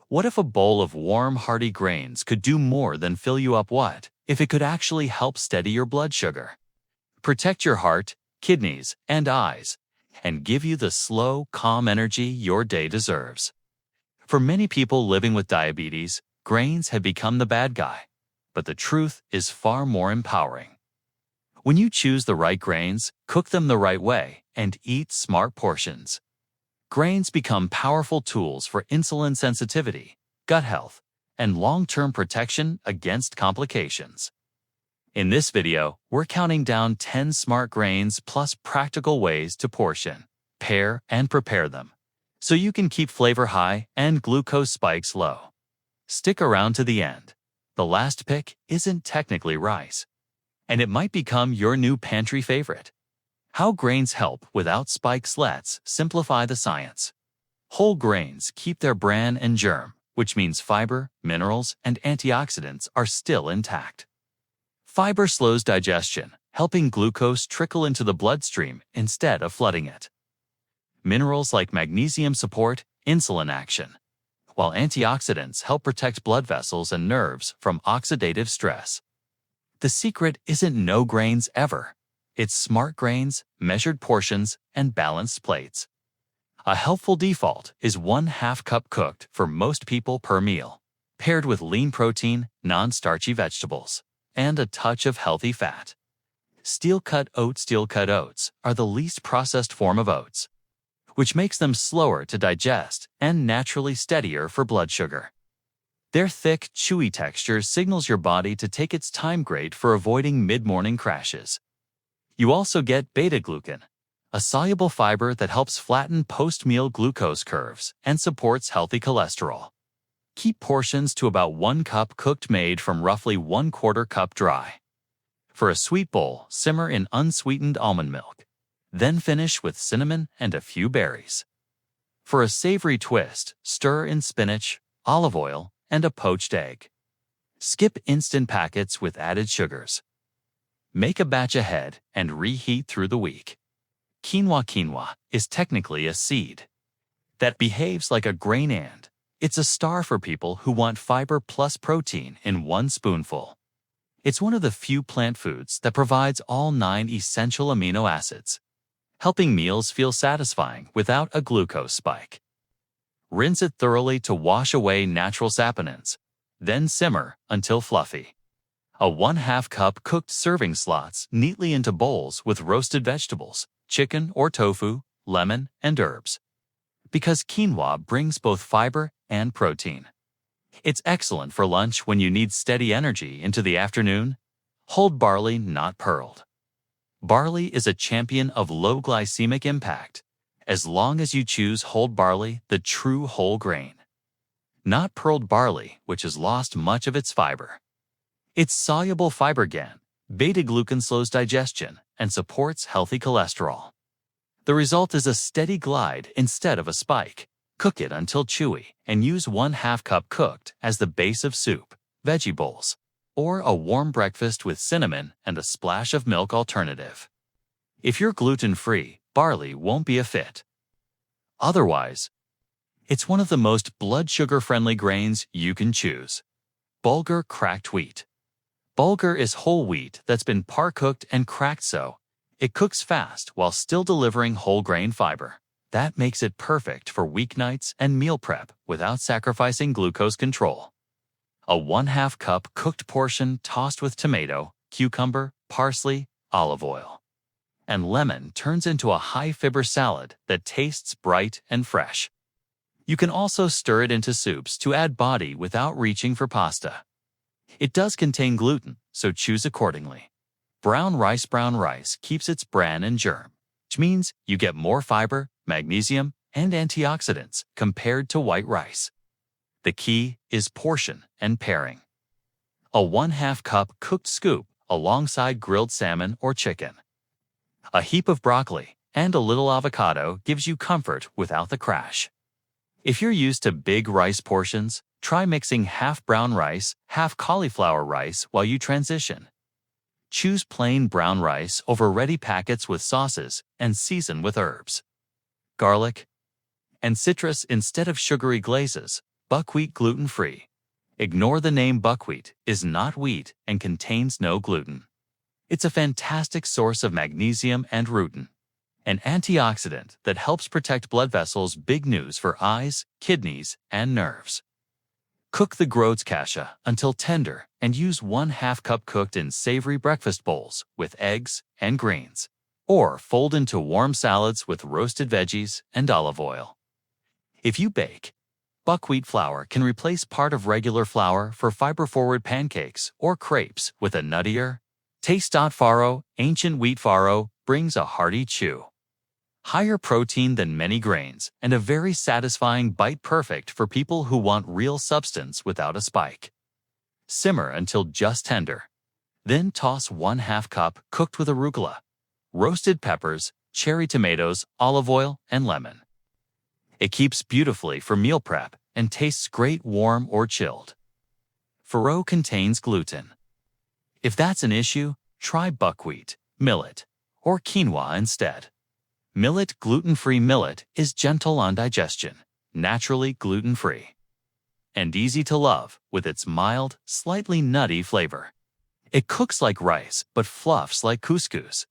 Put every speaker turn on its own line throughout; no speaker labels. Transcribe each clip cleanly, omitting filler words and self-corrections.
What if a bowl of warm, hearty grains could do more than fill you up? What if it could actually help steady your blood sugar, protect your heart, kidneys, and eyes, and give you the slow, calm energy your day deserves? For many people living with diabetes, grains have become the bad guy, but the truth is far more empowering. When you choose the right grains, cook them the right way, and eat smart portions, grains become powerful tools for insulin sensitivity, gut health, and long-term protection against complications. In this video, we're counting down 10 smart grains plus practical ways to portion, pair, and prepare them, so you can keep flavor high and glucose spikes low. Stick around to the end. The last pick isn't technically rice, and it might become your new pantry favorite. How grains help without spikes. Let's simplify the science. Whole grains keep their bran and germ, which means fiber, minerals, and antioxidants are still intact. Fiber slows digestion, helping glucose trickle into the bloodstream instead of flooding it. Minerals like magnesium support insulin action, while antioxidants help protect blood vessels and nerves from oxidative stress. The secret isn't no grains ever. It's smart grains, measured portions, and balanced plates. A helpful default is 1/2 cup cooked for most people per meal, paired with lean protein, non-starchy vegetables, and a touch of healthy fat. Steel-cut oats are the least processed form of oats, which makes them slower to digest and naturally steadier for blood sugar. Their thick, chewy texture signals your body to take its time, great for avoiding mid-morning crashes. You also get beta-glucan, a soluble fiber that helps flatten post-meal glucose curves and supports healthy cholesterol. Keep portions to about 1 cup cooked, made from roughly 1/4 cup dry. For a sweet bowl, simmer in unsweetened almond milk, then finish with cinnamon and a few berries. For a savory twist, stir in spinach, olive oil, and a poached egg. Skip instant packets with added sugars. Make a batch ahead and reheat through the week. Quinoa is technically a seed that behaves like a grain, and it's a star for people who want fiber plus protein in one spoonful. It's one of the few plant foods that provides all 9 essential amino acids, helping meals feel satisfying without a glucose spike. Rinse it thoroughly to wash away natural saponins, then simmer until fluffy. A 1/2 cup cooked serving slots neatly into bowls with roasted vegetables, chicken or tofu, lemon, and herbs. Because quinoa brings both fiber and protein, it's excellent for lunch when you need steady energy into the afternoon. Hold barley, not pearled. Barley is a champion of low glycemic impact, as long as you choose whole barley, the true whole grain, not pearled barley, which has lost much of its fiber. Its soluble fiber beta-glucan slows digestion and supports healthy cholesterol. The result is a steady glide instead of a spike. Cook it until chewy and use 1/2 cup cooked as the base of soup, veggie bowls, or a warm breakfast with cinnamon and a splash of milk alternative. If you're gluten-free, barley won't be a fit. Otherwise, it's one of the most blood sugar-friendly grains you can choose. Bulgur cracked wheat. Bulgur is whole wheat that's been par-cooked and cracked so it cooks fast while still delivering whole grain fiber. That makes it perfect for weeknights and meal prep without sacrificing glucose control. A 1/2 cup cooked portion tossed with tomato, cucumber, parsley, olive oil, and lemon turns into a high-fiber salad that tastes bright and fresh. You can also stir it into soups to add body without reaching for pasta. It does contain gluten, so choose accordingly. Brown rice keeps its bran and germ, which means you get more fiber, magnesium, and antioxidants compared to white rice. The key is portion and pairing. A 1/2 cup cooked scoop alongside grilled salmon or chicken. A heap of broccoli and a little avocado gives you comfort without the crash. If you're used to big rice portions, try mixing half brown rice, half cauliflower rice while you transition. Choose plain brown rice over ready packets with sauces and season with herbs, garlic, and citrus instead of sugary glazes. Buckwheat gluten-free. Ignore the name buckwheat, is not wheat and contains no gluten. It's a fantastic source of magnesium and rutin, an antioxidant that helps protect blood vessels. Big news for eyes, kidneys, and nerves. Cook the groats kasha until tender and use 1/2 cup cooked in savory breakfast bowls with eggs and greens. Or fold into warm salads with roasted veggies and olive oil. If you bake, buckwheat flour can replace part of regular flour for fiber-forward pancakes or crepes with a nuttier taste. Farro, ancient wheat farro, brings a hearty chew. Higher protein than many grains and a very satisfying bite, perfect for people who want real substance without a spike. Simmer until just tender. Then toss 1/2 cup cooked with arugula, roasted peppers, cherry tomatoes, olive oil, and lemon. It keeps beautifully for meal prep and tastes great warm or chilled. Farro contains gluten. If that's an issue, try buckwheat, millet, or quinoa instead. Millet gluten-free. Millet is gentle on digestion, naturally gluten-free, and easy to love with its mild, slightly nutty flavor. It cooks like rice but fluffs like couscous,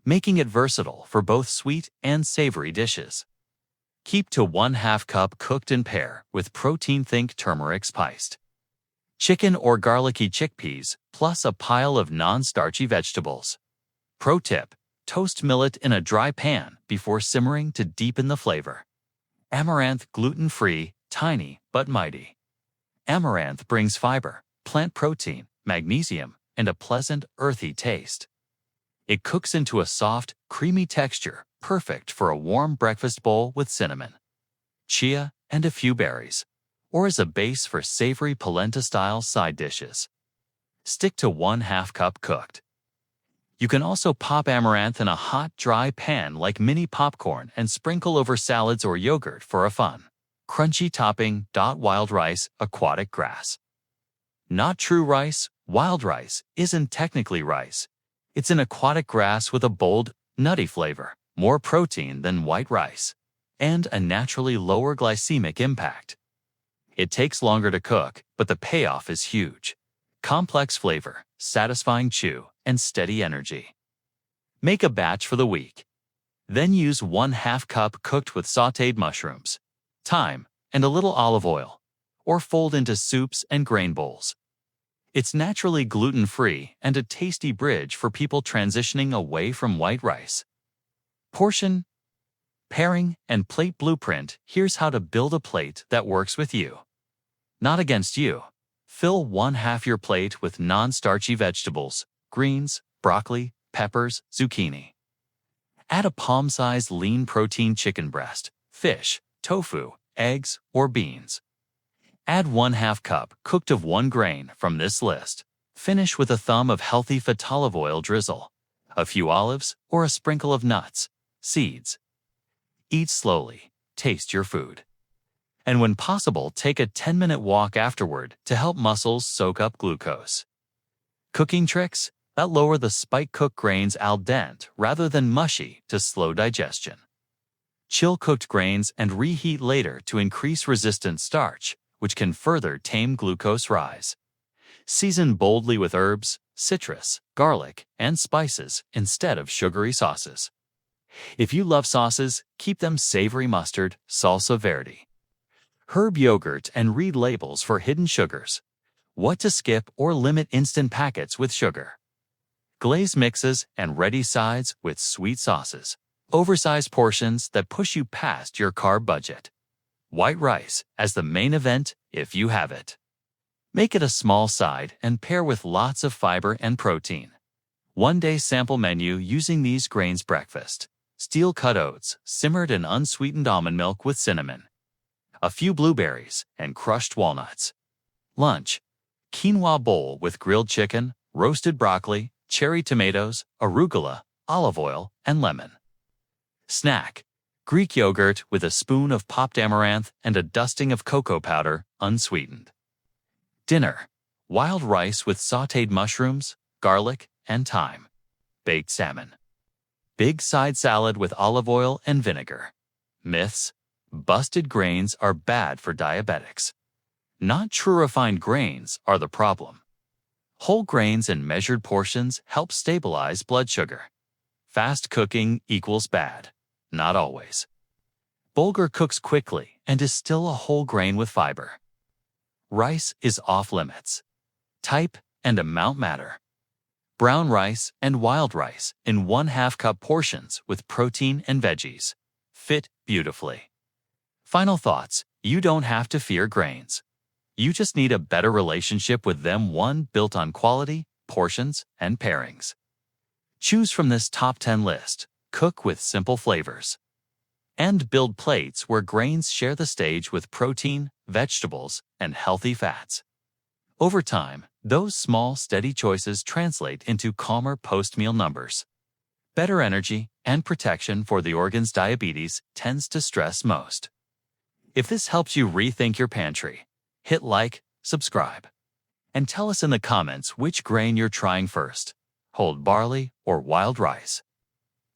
making it versatile for both sweet and savory dishes. Keep to 1/2 cup cooked in pair with protein. Think turmeric spiced chicken or garlicky chickpeas, plus a pile of non-starchy vegetables. Pro tip: toast millet in a dry pan before simmering to deepen the flavor. Amaranth gluten-free, tiny but mighty. Amaranth brings fiber, plant protein, magnesium, and a pleasant, earthy taste. It cooks into a soft, creamy texture, perfect for a warm breakfast bowl with cinnamon, chia, and a few berries, or as a base for savory polenta-style side dishes. Stick to 1/2 cup cooked. You can also pop amaranth in a hot, dry pan like mini popcorn and sprinkle over salads or yogurt for a fun, crunchy topping. Wild rice, aquatic grass. Not true rice. Wild rice isn't technically rice. It's an aquatic grass with a bold, nutty flavor, more protein than white rice, and a naturally lower glycemic impact. It takes longer to cook, but the payoff is huge. Complex flavor, satisfying chew, and steady energy. Make a batch for the week. Then use 1/2 cup cooked with sautéed mushrooms, thyme, and a little olive oil, or fold into soups and grain bowls. It's naturally gluten-free and a tasty bridge for people transitioning away from white rice. Portion, pairing, and plate blueprint. Here's how to build a plate that works with you, not against you. Fill 1/2 your plate with non-starchy vegetables, greens, broccoli, peppers, zucchini. Add a palm-sized lean protein chicken breast, fish, tofu, eggs, or beans. Add 1/2 cup cooked of one grain from this list. Finish with a thumb of healthy fat olive oil drizzle, a few olives, or a sprinkle of nuts, seeds. Eat slowly, taste your food. And when possible, take a 10-minute walk afterward to help muscles soak up glucose. Cooking tricks that lower the spike: cook grains al dente rather than mushy to slow digestion. Chill cooked grains and reheat later to increase resistant starch, which can further tame glucose rise. Season boldly with herbs, citrus, garlic, and spices instead of sugary sauces. If you love sauces, keep them savory: mustard, salsa verde, herb yogurt, and read labels for hidden sugars. What to skip or limit: instant packets with sugar, glaze mixes, and ready sides with sweet sauces. Oversized portions that push you past your carb budget. White rice as the main event if you have it. Make it a small side and pair with lots of fiber and protein. One-day sample menu using these grains: breakfast, steel-cut oats, simmered in unsweetened almond milk with cinnamon, a few blueberries, and crushed walnuts. Lunch, quinoa bowl with grilled chicken, roasted broccoli, cherry tomatoes, arugula, olive oil, and lemon. Snack, Greek yogurt with a spoon of popped amaranth and a dusting of cocoa powder, unsweetened. Dinner, wild rice with sautéed mushrooms, garlic, and thyme. Baked salmon. Big side salad with olive oil and vinegar. Myths: busted grains are bad for diabetics. Not true refined grains are the problem. Whole grains in measured portions help stabilize blood sugar. Fast cooking equals bad. Not always. Bulgur cooks quickly and is still a whole grain with fiber. Rice is off limits. Type and amount matter. Brown rice and wild rice in 1/2 cup portions with protein and veggies. Fit beautifully. Final thoughts: you don't have to fear grains. You just need a better relationship with them, one built on quality, portions, and pairings. Choose from this top 10 list, cook with simple flavors, and build plates where grains share the stage with protein, vegetables, and healthy fats. Over time, those small, steady choices translate into calmer post-meal numbers. Better energy and protection for the organs diabetes tends to stress most. If this helps you rethink your pantry, hit like, subscribe, and tell us in the comments which grain you're trying first, whole barley or wild rice.